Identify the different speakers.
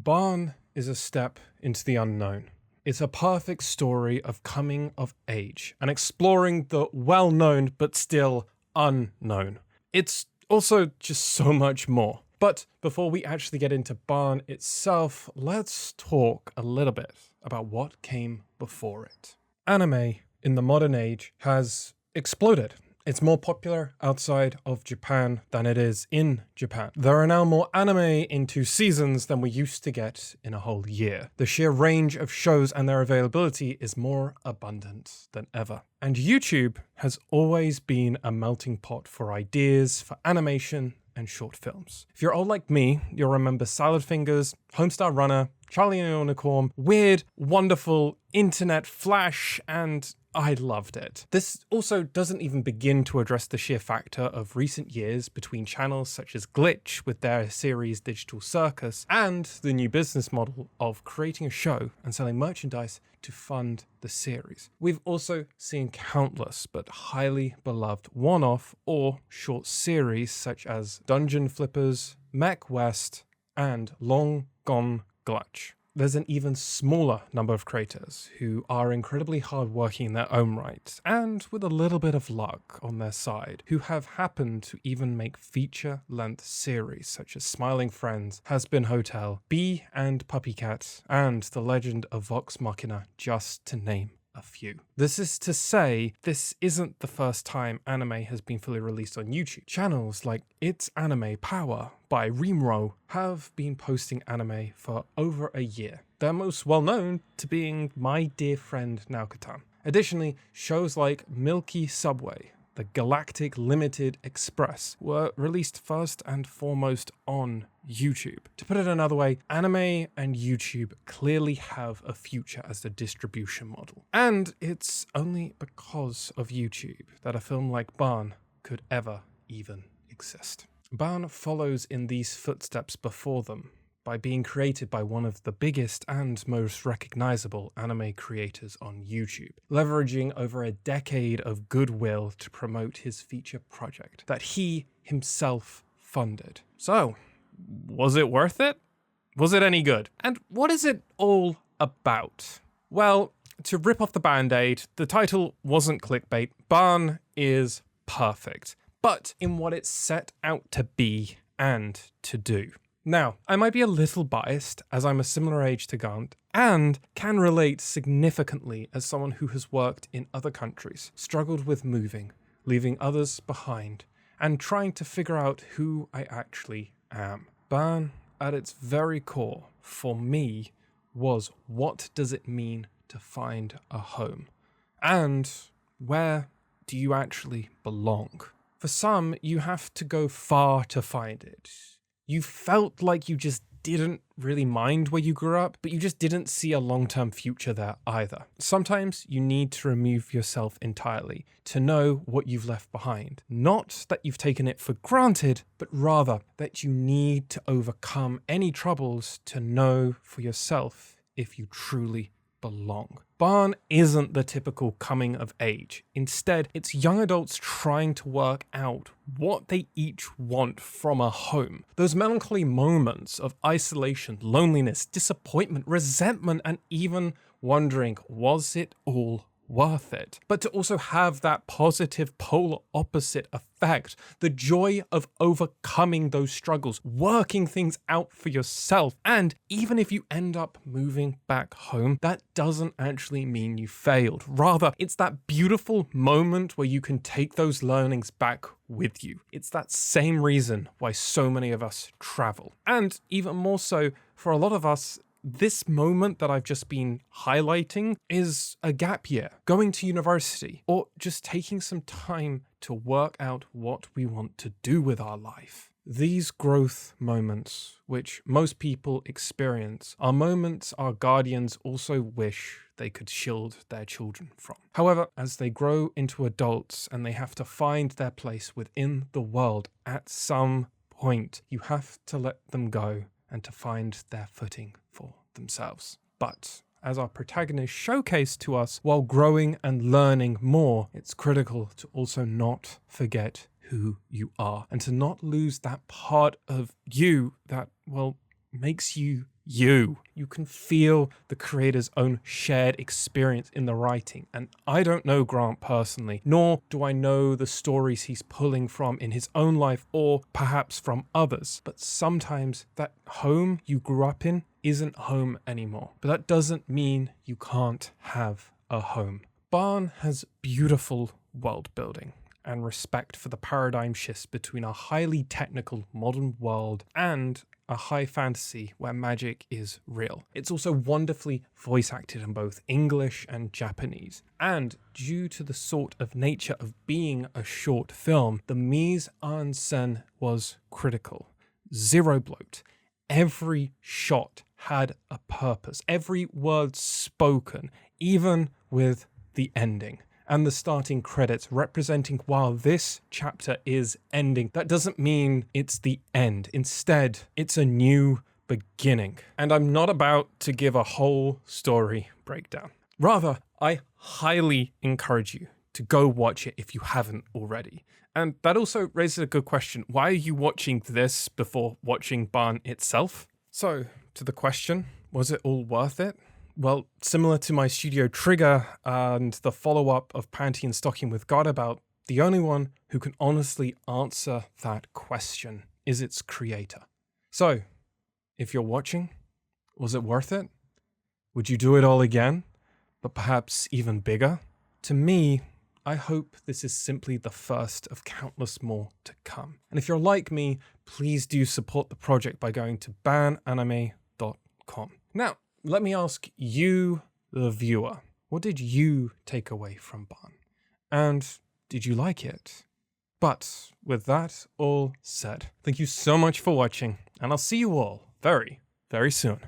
Speaker 1: Bâan is a step into the unknown. It's a perfect story of coming of age and exploring the well-known but still unknown. It's also just so much more. But before we actually get into Bâan itself, let's talk a little bit about what came before it. Anime in the modern age has exploded. It's more popular outside of Japan than it is in Japan. There are now more anime in 2 seasons than we used to get in a whole year. The sheer range of shows and their availability is more abundant than ever. And YouTube has always been a melting pot for ideas, for animation, and short films. If you're old like me, you'll remember Salad Fingers, Homestar Runner, Charlie and the Unicorn, weird, wonderful, internet flash, and I loved it. This also doesn't even begin to address the sheer factor of recent years between channels such as Glitch with their series Digital Circus and the new business model of creating a show and selling merchandise to fund the series. We've also seen countless but highly beloved one-off or short series such as Dungeon Flippers, Mech West, and Long Gone Glutch. There's an even smaller number of creators who are incredibly hardworking in their own right, and with a little bit of luck on their side, who have happened to even make feature-length series such as Smiling Friends, Has Been Hotel, Bee and Puppycat, and The Legend of Vox Machina, just to name a few. This is to say, this isn't the first time anime has been fully released on YouTube. Channels like It's Anime Power by Rimro have been posting anime for over a year. They're most well known to being My Dear Friend Naokatan. Additionally, shows like Milky Subway, The Galactic Limited Express were released first and foremost on YouTube. To put it another way, anime and YouTube clearly have a future as the distribution model. And it's only because of YouTube that a film like Bâan could ever even exist. Bâan follows in these footsteps before them by being created by one of the biggest and most recognizable anime creators on YouTube, leveraging over a decade of goodwill to promote his feature project that he himself funded. So, was it worth it? Was it any good? And what is it all about? Well, to rip off the band-aid, the title wasn't clickbait. Bâan is perfect, but in what it set out to be and to do. Now, I might be a little biased as I'm a similar age to Gant and can relate significantly as someone who has worked in other countries, struggled with moving, leaving others behind, and trying to figure out who I actually am. Bâan, at its very core, for me, was what does it mean to find a home? And where do you actually belong? For some, you have to go far to find it. You felt like you just didn't really mind where you grew up, but you just didn't see a long-term future there either. Sometimes you need to remove yourself entirely to know what you've left behind. Not that you've taken it for granted, but rather that you need to overcome any troubles to know for yourself if you truly belong. Bâan isn't the typical coming of age. Instead, it's young adults trying to work out what they each want from a home. Those melancholy moments of isolation, loneliness, disappointment, resentment, and even wondering, was it all worth it? But to also have that positive polar opposite effect, the joy of overcoming those struggles, working things out for yourself, and even if you end up moving back home, that doesn't actually mean you failed. Rather, it's that beautiful moment where you can take those learnings back with you. It's that same reason why so many of us travel. And even more so, for a lot of us, this moment that I've just been highlighting is a gap year, going to university, or just taking some time to work out what we want to do with our life. These growth moments, which most people experience, are moments our guardians also wish they could shield their children from. However, as they grow into adults and they have to find their place within the world, at some point, you have to let them go and to find their footing for themselves. But as our protagonist showcased to us, while growing and learning more, it's critical to also not forget who you are and to not lose that part of you that, well, makes you you. You can feel the creator's own shared experience in the writing. And I don't know Grant personally, nor do I know the stories he's pulling from in his own life or perhaps from others. But sometimes that home you grew up in isn't home anymore. But that doesn't mean you can't have a home. Bâan has beautiful world building and respect for the paradigm shifts between a highly technical modern world and a high fantasy where magic is real. It's also wonderfully voice acted in both English and Japanese. And due to the sort of nature of being a short film, the mise-en-scène was critical. Zero bloat. Every shot had a purpose. Every word spoken, even with the ending and the starting credits representing while this chapter is ending, that doesn't mean it's the end. Instead, it's a new beginning. And I'm not about to give a whole story breakdown. Rather, I highly encourage you to go watch it if you haven't already. And that also raises a good question. Why are you watching this before watching Bâan itself? So, to the question, was it all worth it? Well, similar to my studio trigger and the follow-up of Panty and Stocking with God about, the only one who can honestly answer that question is its creator. So, if you're watching, was it worth it? Would you do it all again, but perhaps even bigger? To me, I hope this is simply the first of countless more to come. And if you're like me, please do support the project by going to baananime.com. Now, let me ask you, the viewer, what did you take away from Bâan? And did you like it? But with that all said, thank you so much for watching, and I'll see you all very, very soon.